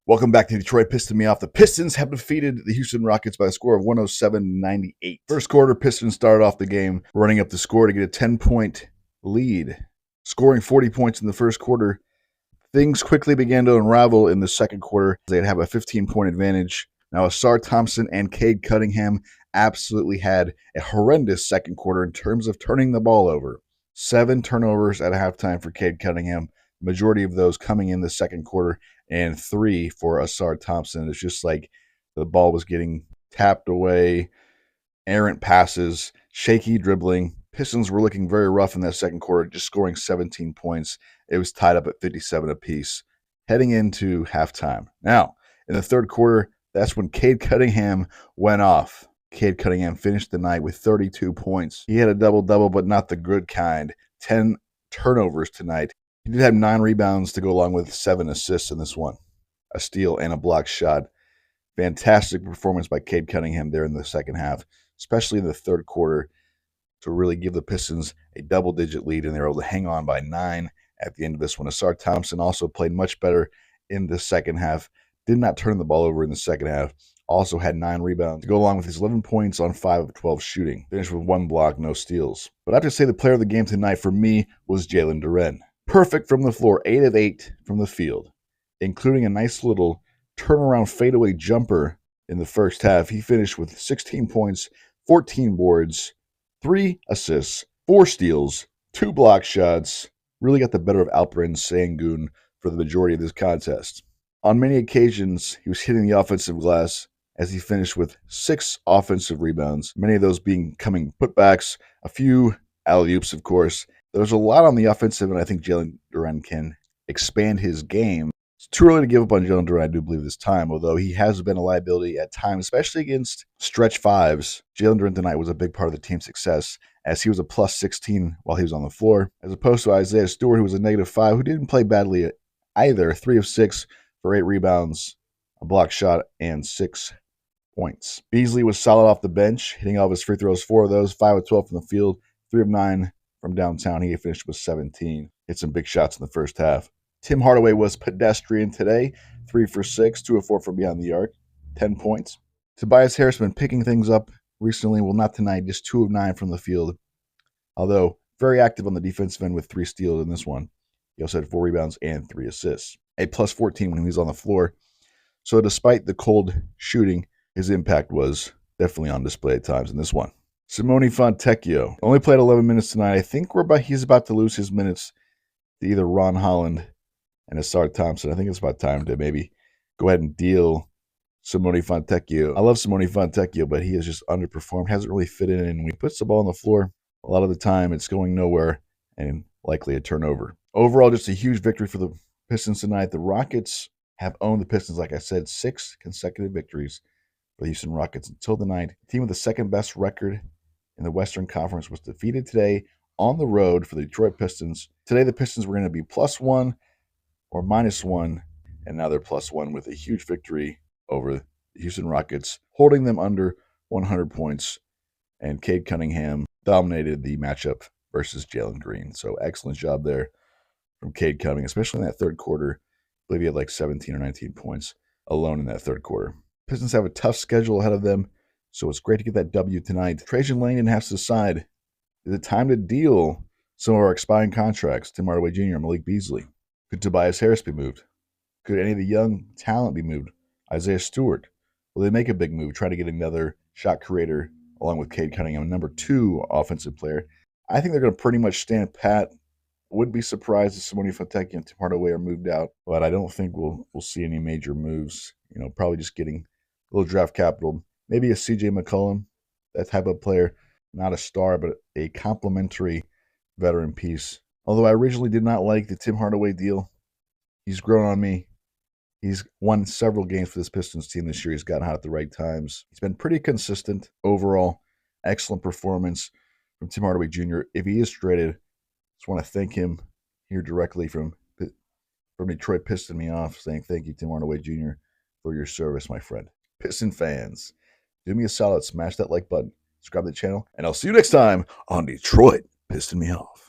Welcome back to Detroit Pissing Me Off. The Pistons have defeated the Houston Rockets by a score of 107-98. First quarter, Pistons started off the game running up the score to get a 10-point lead. Scoring 40 points in the first quarter, things quickly began to unravel in the second quarter. They'd have a 15-point advantage. Now, Ausar Thompson and Cade Cunningham absolutely had a horrendous second quarter in terms of turning the ball over. 7 turnovers at halftime for Cade Cunningham, majority of those coming in the second quarter, and 3 for Ausar Thompson. It's just like the ball was getting tapped away, errant passes, shaky dribbling. Pistons were looking very rough in that second quarter, just scoring 17 points. It was tied up at 57 apiece heading into halftime. Now, in the third quarter, that's when Cade Cunningham went off. Cade Cunningham finished the night with 32 points. He had a double-double, but not the good kind. 10 turnovers tonight. He did have 9 rebounds to go along with 7 assists in this one. A steal and a block shot. Fantastic performance by Cade Cunningham there in the second half, especially in the third quarter, to really give the Pistons a double-digit lead, and they were able to hang on by 9 at the end of this one. Ausar Thompson also played much better in the second half. Did not turn the ball over in the second half. Also had 9 rebounds to go along with his 11 points on 5 of 12 shooting. Finished with 1 block, no steals. But I have to say the player of the game tonight for me was Duren. Perfect from the floor, 8 of 8 from the field, including a nice little turnaround fadeaway jumper in the first half. He finished with 16 points, 14 boards, 3 assists, 4 steals, 2 block shots. Really got the better of Alperen Sengun for the majority of this contest. On many occasions, he was hitting the offensive glass as he finished with 6 offensive rebounds, many of those being coming putbacks, a few alley-oops, of course. There's a lot on the offensive, and I think Jalen Duren can expand his game. It's too early to give up on Jalen Duren, I do believe, this time, although he has been a liability at times, especially against stretch fives. Jalen Duren tonight was a big part of the team's success, as he was a plus 16 while he was on the floor, as opposed to Isaiah Stewart, who was a negative 5, who didn't play badly either. 3 of 6 for 8 rebounds, a block shot, and 6 points. Beasley was solid off the bench, hitting all of his free throws, 4 of those, 5 of 12 from the field, 3 of 9 from downtown. He finished with 17. Hit some big shots in the first half. Tim Hardaway was pedestrian today, 3 for 6, 2 of 4 from beyond the arc, 10 points. Tobias Harris been picking things up recently. Well, not tonight, just 2 of 9 from the field, although very active on the defensive end with 3 steals in this one. He also had 4 rebounds and 3 assists. A plus 14 when he was on the floor. So despite the cold shooting, his impact was definitely on display at times in this one. Simone Fontecchio only played 11 minutes tonight. I think he's about to lose his minutes to either Ron Holland and Ausar Thompson. I think it's about time to maybe go ahead and deal Simone Fontecchio. I love Simone Fontecchio, but he has just underperformed, hasn't really fit in. And when he puts the ball on the floor, a lot of the time it's going nowhere and likely a turnover. Overall, just a huge victory for the Pistons tonight. The Rockets have owned the Pistons, like I said, 6 consecutive victories for the Houston Rockets until the night. The team with the second best record in the Western Conference was defeated today on the road for the Detroit Pistons. Today, the Pistons were going to be +1 or -1, and now they're +1 with a huge victory over the Houston Rockets, holding them under 100 points, and Cade Cunningham dominated the matchup versus Jalen Green. So excellent job there from Cade Cunningham, especially in that third quarter. I believe he had like 17 or 19 points alone in that third quarter. Pistons have a tough schedule ahead of them, so it's great to get that W tonight. Trajan Langdon has to decide, is it time to deal some of our expiring contracts? Tim Hardaway Jr., Malik Beasley. Could Tobias Harris be moved? Could any of the young talent be moved? Isaiah Stewart. Will they make a big move, try to get another shot creator along with Cade Cunningham, number 2 offensive player? I think they're going to pretty much stand pat. Would be surprised if Simone Fontecchio and Tim Hardaway are moved out, but I don't think we'll see any major moves. Probably just getting a little draft capital. Maybe a C.J. McCollum, that type of player. Not a star, but a complimentary veteran piece. Although I originally did not like the Tim Hardaway deal, he's grown on me. He's won several games for this Pistons team this year. He's gotten hot at the right times. He's been pretty consistent overall. Excellent performance from Tim Hardaway Jr. If he is traded, I just want to thank him here directly from Detroit Pissing Me Off, saying thank you, Tim Hardaway Jr., for your service, my friend. Piston fans, do me a solid, smash that like button, subscribe to the channel, and I'll see you next time on Detroit Pissing Me Off.